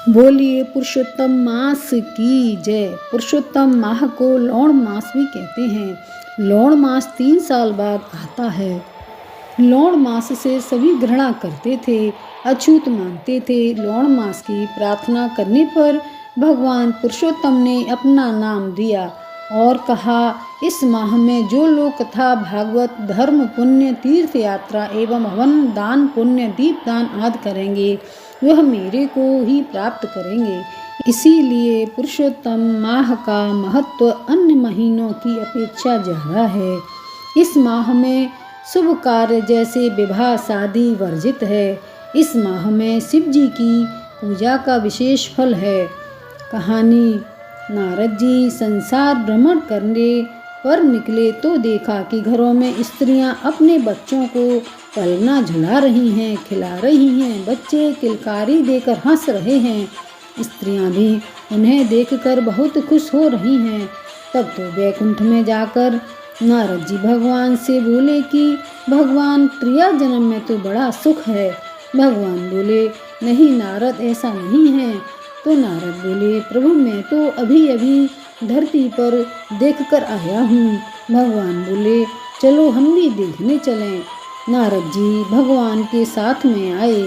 बोलिए पुरुषोत्तम मास की जय। पुरुषोत्तम माह को लौण मास भी कहते हैं। लौण मास 3 साल बाद आता है। लौण मास से सभी घृणा करते थे, अछूत मानते थे। लौण मास की प्रार्थना करने पर भगवान पुरुषोत्तम ने अपना नाम दिया और कहा, इस माह में जो लोग कथा, भागवत, धर्म, पुण्य, तीर्थ यात्रा एवं हवन, दान, पुण्य, दीपदान आदि करेंगे वह मेरे को ही प्राप्त करेंगे। इसीलिए पुरुषोत्तम माह का महत्व अन्य महीनों की अपेक्षा ज़्यादा है। इस माह में शुभ कार्य जैसे विवाह शादी वर्जित है। इस माह में शिव जी की पूजा का विशेष फल है। कहानी, नारद जी संसार भ्रमण करने पर निकले तो देखा कि घरों में स्त्रियां अपने बच्चों को पलना झुला रही हैं, खिला रही हैं। बच्चे किलकारी देकर हंस रहे हैं। स्त्रियां भी उन्हें देखकर बहुत खुश हो रही हैं। तब तो वैकुंठ में जाकर नारद जी भगवान से बोले कि भगवान, त्रिया जन्म में तो बड़ा सुख है। भगवान बोले, नहीं नारद, ऐसा नहीं है। तो नारद बोले, प्रभु मैं तो अभी अभी धरती पर देखकर आया हूँ। भगवान बोले, चलो हम भी देखने चलें। नारद जी भगवान के साथ में आए।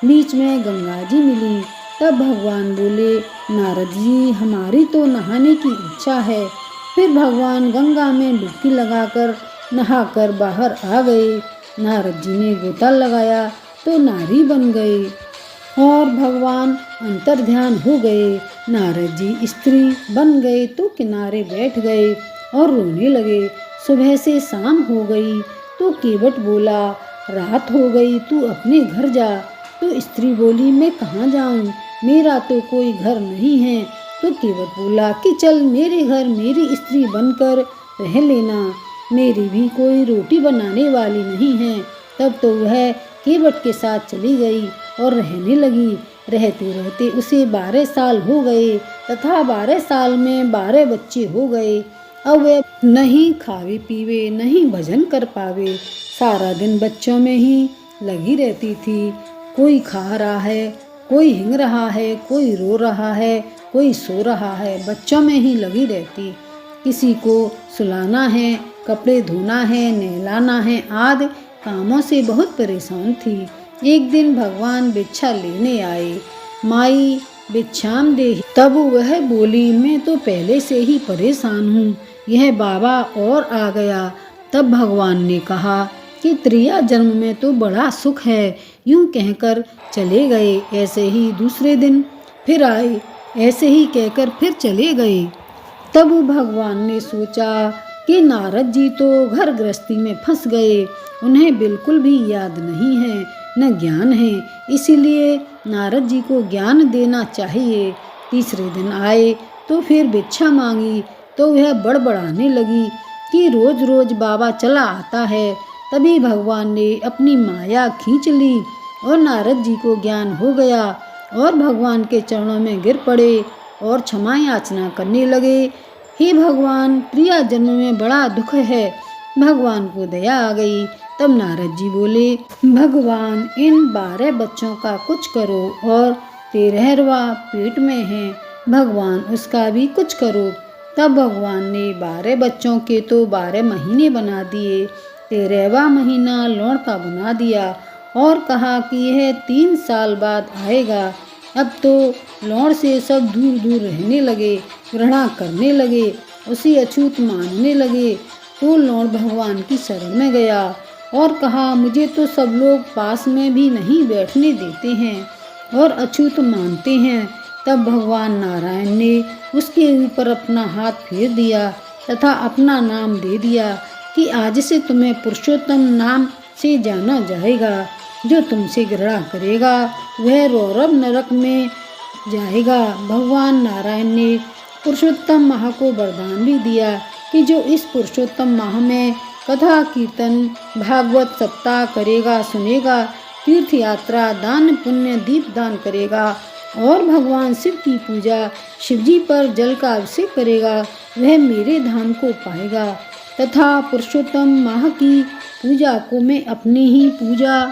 बीच में गंगा जी मिली। तब भगवान बोले, नारद जी हमारी तो नहाने की इच्छा है। फिर भगवान गंगा में डुबकी लगाकर नहाकर बाहर आ गए। नारद जी ने गोता लगाया तो नारी बन गए और भगवान अंतर्ध्यान हो गए। नारद जी स्त्री बन गए तो किनारे बैठ गए और रोने लगे। सुबह से शाम हो गई तो केवट बोला, रात हो गई तू अपने घर जा। तो स्त्री बोली, मैं कहाँ जाऊँ, मेरा तो कोई घर नहीं है। तो केवट बोला कि चल मेरे घर मेरी स्त्री बनकर रह लेना, मेरी भी कोई रोटी बनाने वाली नहीं है। तब तो वह केवट के साथ चली गई और रहने लगी। रहते रहते उसे 12 साल हो गए तथा 12 साल में 12 बच्चे हो गए। अब वह नहीं खावे पीवे, नहीं भजन कर पावे, सारा दिन बच्चों में ही लगी रहती थी। कोई खा रहा है, कोई हिंग रहा है, कोई रो रहा है, कोई सो रहा है, बच्चों में ही लगी रहती। किसी को सुलाना है, कपड़े धोना है, नहलाना है आदि कामों से बहुत परेशान थी। एक दिन भगवान भिक्षा लेने आए। माई भिक्षाम दे। तब वह बोली, मैं तो पहले से ही परेशान हूँ, यह बाबा और आ गया। तब भगवान ने कहा कि त्रिया जन्म में तो बड़ा सुख है। यूं कहकर चले गए। ऐसे ही दूसरे दिन फिर आए, ऐसे ही कहकर फिर चले गए। तब भगवान ने सोचा कि नारद जी तो घर गृहस्थी में फंस गए, उन्हें बिल्कुल भी याद नहीं है न ज्ञान है, इसीलिए नारद जी को ज्ञान देना चाहिए। तीसरे दिन आए तो फिर भिक्षा मांगी तो वह बड़बड़ाने लगी कि रोज रोज बाबा चला आता है। तभी भगवान ने अपनी माया खींच ली और नारद जी को ज्ञान हो गया और भगवान के चरणों में गिर पड़े और क्षमा याचना करने लगे। हे भगवान, प्रिया जन्म में बड़ा दुख है। भगवान को दया आ गई। तब नारद जी बोले, भगवान इन 12 बच्चों का कुछ करो और 13वां पेट में है, भगवान उसका भी कुछ करो। तब भगवान ने 12 बच्चों के तो 12 महीने बना दिए, 13वां महीना लौण का बना दिया और कहा कि यह 3 साल बाद आएगा। अब तो लौण से सब दूर दूर रहने लगे, घृणा करने लगे, उसे अछूत मानने लगे। तो लौण भगवान की शरण में गया और कहा, मुझे तो सब लोग पास में भी नहीं बैठने देते हैं और अछूत मानते हैं। तब भगवान नारायण ने उसके ऊपर अपना हाथ फेर दिया तथा अपना नाम दे दिया कि आज से तुम्हें पुरुषोत्तम नाम से जाना जाएगा। जो तुमसे घृणा करेगा वह रौरव नरक में जाएगा। भगवान नारायण ने पुरुषोत्तम माह को वरदान भी दिया कि जो इस पुरुषोत्तम माह में कथा, कीर्तन, भागवत सप्ताह करेगा, सुनेगा, तीर्थ यात्रा, दान, पुण्य, दीपदान करेगा और भगवान शिव की पूजा, शिवजी पर जल का अभिषेक करेगा, वह मेरे धाम को पाएगा। तथा पुरुषोत्तम माह की पूजा को मैं अपनी ही पूजा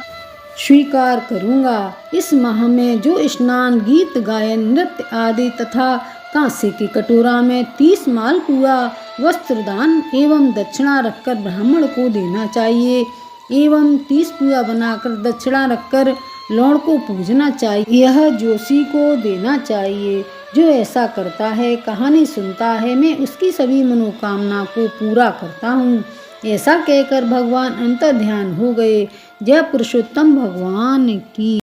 स्वीकार करूँगा। इस माह में जो स्नान, गीत गायन, नृत्य आदि तथा कांसे की कटोरा में 30 मालपुआ, वस्त्रदान एवं दक्षिणा रखकर ब्राह्मण को देना चाहिए एवं 30 पुआ बनाकर दक्षिणा रखकर लौंड को पूजना चाहिए। यह जोशी को देना चाहिए। जो ऐसा करता है, कहानी सुनता है, मैं उसकी सभी मनोकामना को पूरा करता हूँ। ऐसा कहकर भगवान अंतर्ध्यान हो गए। जय पुरुषोत्तम भगवान की।